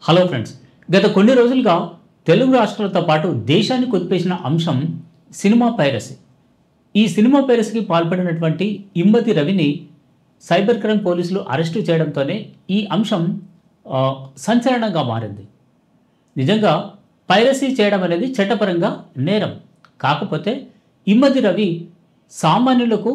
Hello friends, గత కొన్ని రోజులుగా తెలుగు రాష్ట్రాలతో పాటు దేశాన్ని కుదిపేసిన అంశం సినిమా పైరసీ. ఈ సినిమా పైరసీకి పాల్పడినటువంటి ఇమ్మతి రవిని సైబర్ క్రైమ్ పోలీసులు అరెస్టు చేయడంతోనే ఈ అంశం సంచలనంగా మారింది. నిజంగా పైరసీ చేయడం అనేది చట్టపరంగా నేరం. కాకపోతే ఇమ్మతి రవి సామాన్యులకు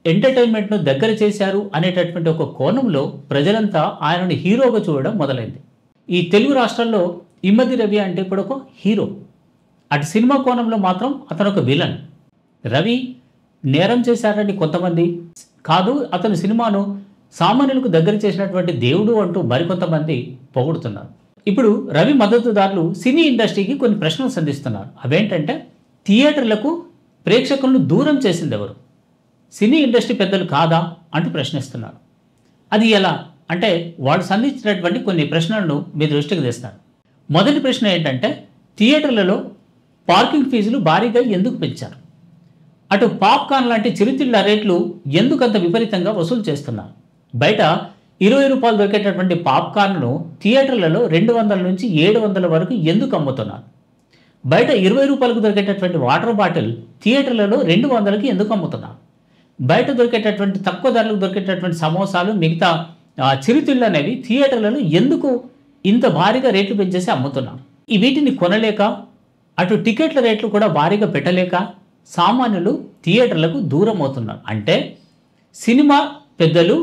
ఎంటర్టైన్మెంట్ను దగ్గర చేశారు అనేటటువంటి ఒక కోణంలో ప్రజలంతా ఆయనను హీరోగా చూడడం మొదలైంది. ఈ తెలుగు రాష్ట్రాల్లో ఇమ్మతి రవి అంటే ఇప్పుడు ఒక హీరో. అటు సినిమా కోణంలో మాత్రం అతను ఒక విలన్. రవి నేరం చేశారని కొంతమంది, కాదు అతను సినిమాను సామాన్యులకు దగ్గర చేసినటువంటి దేవుడు అంటూ మరికొంతమంది పొగుడుతున్నారు. ఇప్పుడు రవి మద్దతుదారులు సినీ ఇండస్ట్రీకి కొన్ని ప్రశ్నలు సంధిస్తున్నారు. అవేంటంటే, థియేటర్లకు ప్రేక్షకులను దూరం చేసింది ఎవరు? సినీ ఇండస్ట్రీ పెద్దలు కాదా అంటూ ప్రశ్నిస్తున్నారు. అది ఎలా అంటే, వాళ్ళు సంధించినటువంటి కొన్ని ప్రశ్నలను మీ దృష్టికి తెస్తారు. మొదటి ప్రశ్న ఏంటంటే, థియేటర్లలో పార్కింగ్ ఫీజులు భారీగా ఎందుకు పెంచారు? అటు పాప్కార్న్ లాంటి చిరుతిళ్ళ రేట్లు ఎందుకంత విపరీతంగా వసూలు చేస్తున్నారు? బయట 20 రూపాయలు దొరికేటటువంటి పాప్కార్న్ను థియేటర్లలో 200 నుంచి 700 వరకు ఎందుకు అమ్ముతున్నారు? బయట 20 రూపాయలకు దొరికేటటువంటి వాటర్ బాటిల్ థియేటర్లలో 200కి ఎందుకు అమ్ముతున్నారు? బయట దొరికేటటువంటి తక్కువ ధరలకు దొరికేటటువంటి సమోసాలు, మిగతా చిరుతిళ్ళు అనేవి థియేటర్లలో ఎందుకు ఇంత భారీగా రేట్లు పెంచేసి అమ్ముతున్నారు? వీటిని కొనలేక, అటు టికెట్ల రేట్లు కూడా భారీగా పెట్టలేక సామాన్యులు థియేటర్లకు దూరం అవుతున్నారు. అంటే సినిమా పెద్దలు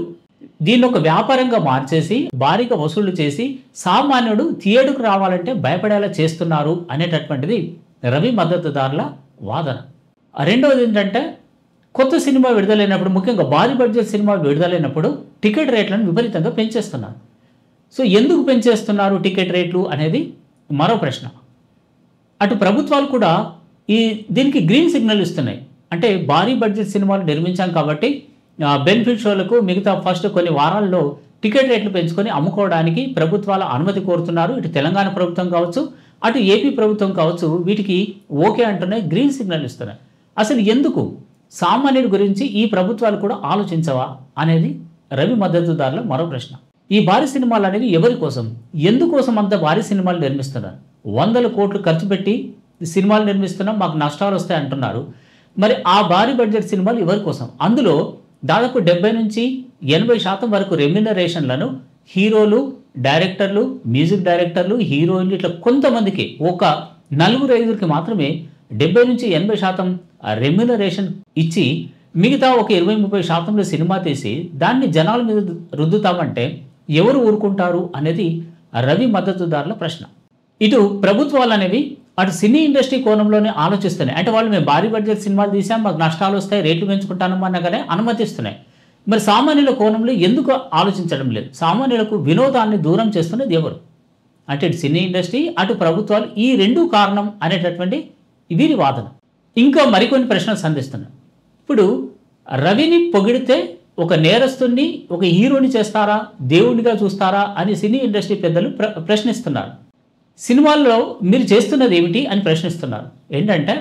దీన్ని ఒక వ్యాపారంగా మార్చేసి భారీగా వసూళ్లు చేసి సామాన్యుడు థియేటర్కు రావాలంటే భయపడేలా చేస్తున్నారు అనేటటువంటిది రవి మద్దతుదారుల వాదన. రెండవది ఏంటంటే, కొత్త సినిమా విడుదలైనప్పుడు, ముఖ్యంగా భారీ బడ్జెట్ సినిమా విడుదలైనప్పుడు టికెట్ రేట్లను విపరీతంగా పెంచేస్తున్నారు. సో ఎందుకు పెంచేస్తున్నారు టికెట్ రేట్లు అనేది మరో ప్రశ్న. అటు ప్రభుత్వాలు కూడా దీనికి గ్రీన్ సిగ్నల్ ఇస్తున్నాయి. అంటే భారీ బడ్జెట్ సినిమాలు నిర్మించాం కాబట్టి బెనిఫిట్ షోలకు మిగతా ఫస్ట్ కొన్ని వారాల్లో టికెట్ రేట్లు పెంచుకొని అమ్ముకోవడానికి ప్రభుత్వాల అనుమతి కోరుతున్నారు. ఇటు తెలంగాణ ప్రభుత్వం కావచ్చు, అటు ఏపీ ప్రభుత్వం కావచ్చు, వీటికి ఓకే అంటున్నాయి, గ్రీన్ సిగ్నల్ ఇస్తున్నాయి. అసలు ఎందుకు సామాన్యుడి గురించి ఈ ప్రభుత్వాలు కూడా ఆలోచించవా అనేది రవి మద్దతుదారుల మరో ప్రశ్న. ఈ భారీ సినిమాలు అనేవి ఎవరి కోసం, ఎందుకోసం అంత భారీ సినిమాలు నిర్మిస్తున్నారు? 100 కోట్లు ఖర్చు పెట్టి సినిమాలు నిర్మిస్తున్నాం, మాకు నష్టాలు వస్తాయి అంటున్నారు. మరి ఆ భారీ బడ్జెట్ సినిమాలు ఎవరి కోసం? అందులో దాదాపు 70 నుంచి 80% వరకు రెమ్యునరేషన్లను హీరోలు, డైరెక్టర్లు, మ్యూజిక్ డైరెక్టర్లు, హీరోయిన్లు, ఇట్లా కొంతమందికి, ఒక 4-5కి మాత్రమే 70 నుంచి 80% రెమ్యునరేషన్ ఇచ్చి మిగతా ఒక 20-30% సినిమా తీసి దాన్ని జనాల మీద రుద్దుతామంటే ఎవరు ఊరుకుంటారు అనేది రవి మద్దతుదారుల ప్రశ్న. ఇటు ప్రభుత్వాలు అనేవి అటు సినీ ఇండస్ట్రీ కోణంలోనే ఆలోచిస్తున్నాయి. అంటే వాళ్ళు మేము భారీ బడ్జెట్ సినిమాలు తీసాం, మాకు నష్టాలు వస్తాయి, రేట్లు పెంచుకుంటానమనగానే అనుమతిస్తున్నాయి. మరి సామాన్యుల కోణంలో ఎందుకు ఆలోచించడం లేదు? సామాన్యులకు వినోదాన్ని దూరం చేస్తున్నది ఎవరు? అంటే ఇటు సినీ ఇండస్ట్రీ, అటు ప్రభుత్వాలు, ఈ రెండు కారణం అనేటటువంటి వీరి వాదన. ఇంకా మరికొన్ని ప్రశ్నలు సంధిస్తున్నాయి. ఇప్పుడు రవిని పొగిడితే ఒక నేరస్తుని, ఒక హీరోని చేస్తారా, దేవుడిగా చూస్తారా అని సినీ ఇండస్ట్రీ పెద్దలు ప్రశ్నిస్తున్నారు. సినిమాల్లో మీరు చేస్తున్నది ఏమిటి అని ప్రశ్నిస్తున్నారు. ఏంటంటే,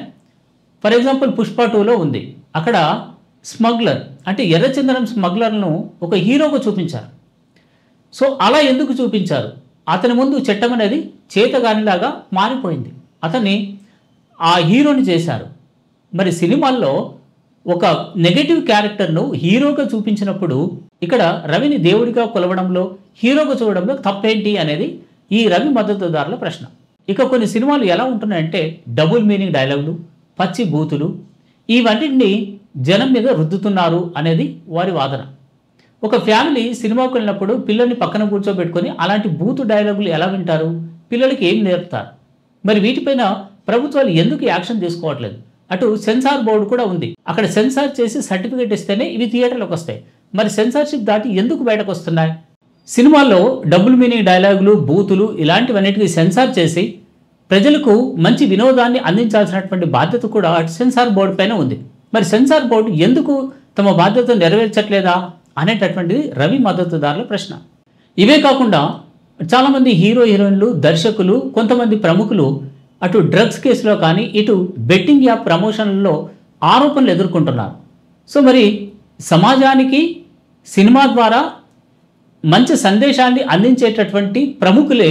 ఫర్ ఎగ్జాంపుల్ పుష్ప 2లో ఉంది, అక్కడ స్మగ్లర్ అంటే ఎర్రచందనం స్మగ్లర్ను ఒక హీరోగా చూపించారు. సో అలా ఎందుకు చూపించారు? అతని ముందు చట్టం అనేది చేతగానిలాగా మారిపోయింది, అతన్ని ఆ హీరోని చేశారు. మరి సినిమాల్లో ఒక నెగటివ్ క్యారెక్టర్ను హీరోగా చూపించినప్పుడు ఇక్కడ రవిని దేవుడిగా కొలవడంలో, హీరోగా చూడడంలో తప్పేంటి అనేది ఈ రవి మద్దతుదారుల ప్రశ్న. ఇక కొన్ని సినిమాలు ఎలా ఉంటున్నాయంటే, డబుల్ మీనింగ్ డైలాగులు, పచ్చి బూతులు, ఇవన్నింటినీ జనం మీద రుద్దుతున్నారు అనేది వారి వాదన. ఒక ఫ్యామిలీ సినిమాకు వెళ్ళినప్పుడు పిల్లల్ని పక్కన కూర్చోబెట్టుకొని అలాంటి బూతు డైలాగులు ఎలా వింటారు? పిల్లలకి ఏం నేర్పుతారు? మరి వీటిపైన ప్రభుత్వాలు ఎందుకు యాక్షన్ తీసుకోవట్లేదు? అటు సెన్సార్ బోర్డు కూడా ఉంది, అక్కడ సెన్సార్ చేసి సర్టిఫికేట్ ఇస్తేనే ఇవి థియేటర్లోకి వస్తాయి. మరి సెన్సార్షిప్ దాటి ఎందుకు బయటకు వస్తున్నాయి? సినిమాల్లో డబుల్ మీనింగ్ డైలాగులు, బూతులు ఇలాంటివన్నిటికీ సెన్సార్ చేసి ప్రజలకు మంచి వినోదాన్ని అందించాల్సినటువంటి బాధ్యత కూడా అటు సెన్సార్ బోర్డు పైన ఉంది. మరి సెన్సార్ బోర్డు ఎందుకు తమ బాధ్యతను నెరవేర్చట్లేదా అనేటటువంటిది రవి మద్దతుదారుల ప్రశ్న. ఇవే కాకుండా చాలామంది హీరో, హీరోయిన్లు, దర్శకులు, కొంతమంది ప్రముఖులు అటు డ్రగ్స్ కేసులో కానీ, ఇటు బెట్టింగ్ యాప్ ప్రమోషన్లలో ఆరోపణలు ఎదుర్కొంటున్నారు. సో మరి సమాజానికి సినిమా ద్వారా మంచి సందేశాన్ని అందించేటటువంటి ప్రముఖులే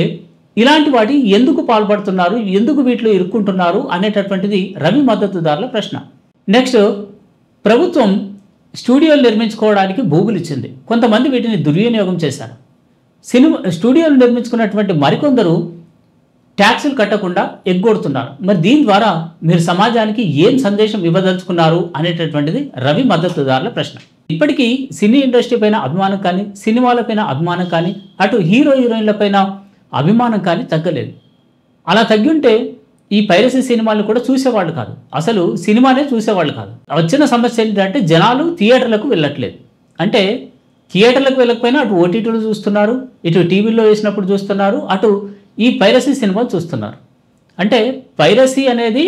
ఇలాంటి వాటి ఎందుకు పాల్పడుతున్నారు, ఎందుకు వీటిలో ఇరుక్కుంటున్నారు అనేటటువంటిది రవి మద్దతుదారుల ప్రశ్న. నెక్స్ట్, ప్రభుత్వం స్టూడియోలు నిర్మించుకోవడానికి భూములు ఇచ్చింది. కొంతమంది వీటిని దుర్వినియోగం చేశారు. స్టూడియోలు నిర్మించుకున్నటువంటి మరికొందరు ట్యాక్సులు కట్టకుండా ఎగ్గొడుతున్నారు. మరి దీని ద్వారా మీరు సమాజానికి ఏం సందేశం ఇవ్వదలుచుకున్నారు అనేటటువంటిది రవి మద్దతుదారుల ప్రశ్న. ఇప్పటికీ సినీ ఇండస్ట్రీ పైన అభిమానం కానీ, సినిమాలపైన అభిమానం కానీ, అటు హీరో హీరోయిన్ల పైన అభిమానం కానీ తగ్గలేదు. అలా తగ్గి ఉంటే ఈ పైరసీ సినిమాలు కూడా చూసేవాళ్ళు కాదు, అసలు సినిమానే చూసేవాళ్ళు కాదు. వచ్చిన సమస్య ఏంటంటే జనాలు థియేటర్లకు వెళ్ళట్లేదు. అంటే థియేటర్లకు వెళ్ళకపోయినా అటు ఓటీటీలు చూస్తున్నారు, ఇటు టీవీలో వేసినప్పుడు చూస్తున్నారు, అటు ఈ పైరసీ సినిమాలు చూస్తున్నారు. అంటే పైరసీ అనేది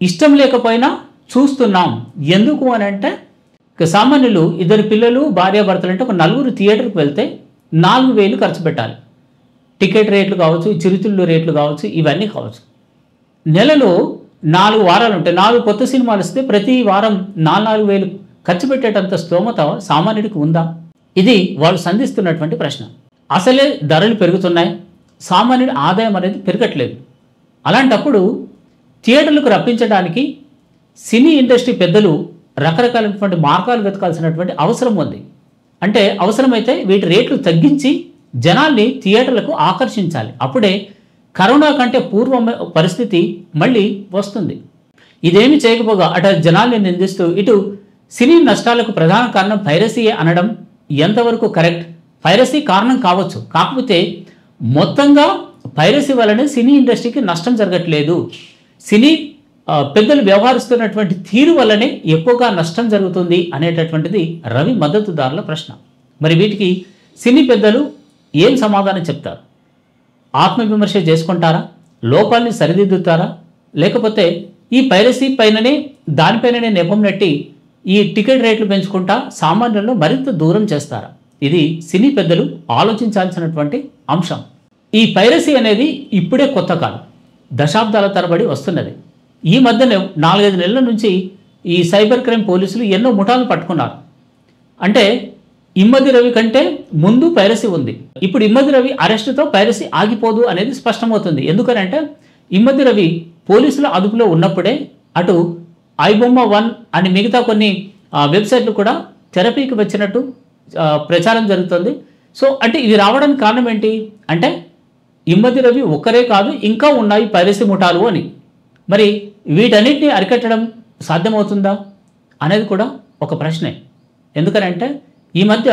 ఇష్టం లేకపోయినా చూస్తున్నాం. ఎందుకు అని అంటే సామాన్యులు, ఇద్దరు పిల్లలు భార్యాభర్తలు అంటే ఒక నలుగురు థియేటర్కి వెళ్తే 4,000 ఖర్చు పెట్టాలి. టికెట్ రేట్లు కావచ్చు, చిరుతిళ్ళు రేట్లు కావచ్చు, ఇవన్నీ కావచ్చు. నెలలో 4 వారాలు ఉంటాయి. 4 కొత్త సినిమాలు వస్తే ప్రతి వారం 4,000 ఖర్చు పెట్టేటంత స్తోమత సామాన్యుడికి ఉందా? ఇది వాళ్ళు సంధిస్తున్నటువంటి ప్రశ్న. అసలే ధరలు పెరుగుతున్నాయి, సామాన్యుడి ఆదాయం అనేది పెరగట్లేదు. అలాంటప్పుడు థియేటర్లకు రప్పించడానికి సినీ ఇండస్ట్రీ పెద్దలు రకరకాలైనటువంటి మార్గాలు వెతకాల్సినటువంటి అవసరం ఉంది. అంటే అవసరమైతే వీటి రేట్లు తగ్గించి జనాల్ని థియేటర్లకు ఆకర్షించాలి. అప్పుడే కరోనా కంటే పూర్వం పరిస్థితి మళ్ళీ వస్తుంది. ఇదేమి చేయకపోగా అటు జనాల్ని నిందిస్తూ ఇటు సినీ నష్టాలకు ప్రధాన కారణం పైరసీయే అనడం ఎంతవరకు కరెక్ట్? పైరసీ కారణం కావచ్చు, కాకపోతే మొత్తంగా పైరసీ వల్లనే సినీ ఇండస్ట్రీకి నష్టం జరగట్లేదు. సినీ పెద్దలు వ్యవహరిస్తున్నటువంటి తీరు వల్లనే ఎక్కువగా నష్టం జరుగుతుంది అనేటటువంటిది రవి మద్దతుదారుల ప్రశ్న. మరి వీటికి సినీ పెద్దలు ఏం సమాధానం చెప్తారు? ఆత్మవిమర్శ చేసుకుంటారా? లోపాలని సరిదిద్దుతారా? లేకపోతే ఈ పైరసీ పైననే దానిపైననే నెపం నెట్టి ఈ టికెట్ రేట్లు పెంచుకుంటా సామాన్యులను మరింత దూరం చేస్తారా? ఇది సినీ పెద్దలు ఆలోచించాల్సినటువంటి అంశం. ఈ పైరసీ అనేది ఇప్పుడే కొత్త కాదు, దశాబ్దాల తరబడి వస్తున్నది. ఈ మధ్యనే 4-5 నెలల నుంచి ఈ సైబర్ క్రైమ్ పోలీసులు ఎన్నో ముఠాలు పట్టుకున్నారు. అంటే ఇమ్మది రవి కంటే ముందు పైరసీ ఉంది. ఇప్పుడు ఇమ్మది రవి అరెస్టుతో పైరసీ ఆగిపోదు అనేది స్పష్టమవుతుంది. ఎందుకనంటే ఇమ్మది రవి పోలీసుల అదుపులో ఉన్నప్పుడే అటు ఐబొమ్మ 1 అని మిగతా కొన్ని వెబ్సైట్లు కూడా థెరపీకి వచ్చినట్టు ప్రచారం జరుగుతుంది. సో అంటే ఇది రావడానికి కారణం ఏంటి అంటే ఇమ్మది రవి ఒక్కరే కాదు, ఇంకా ఉన్నాయి పైరసీ ముఠాలు అని. మరి వీటన్నిటిని అరికట్టడం సాధ్యమవుతుందా అనేది కూడా ఒక ప్రశ్నే. ఎందుకనంటే ఈ మధ్య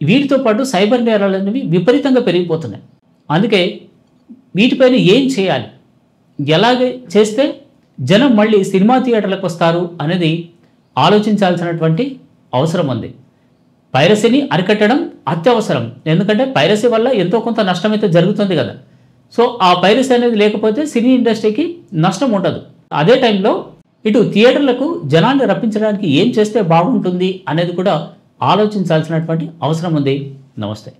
వీటితో పాటు సైబర్ నేరాలు అనేవి విపరీతంగా పెరిగిపోతున్నాయి. అందుకే వీటిపైన ఏం చేయాలి, ఎలాగే చేస్తే జనం మళ్ళీ సినిమా థియేటర్లకు వస్తారు అనేది ఆలోచించాల్సినటువంటి అవసరం ఉంది. పైరసీని అరికట్టడం అత్యవసరం. ఎందుకంటే పైరసీ వల్ల ఎంతో కొంత నష్టం అయితే జరుగుతుంది కదా. సో ఆ పైరసీ అనేది లేకపోతే సినీ ఇండస్ట్రీకి నష్టం ఉండదు. అదే టైంలో ఇటు థియేటర్లకు జనాన్ని రప్పించడానికి ఏం చేస్తే బాగుంటుంది అనేది కూడా ఆలోచించాల్సినటువంటి అవసరం ఉంది. నమస్తే.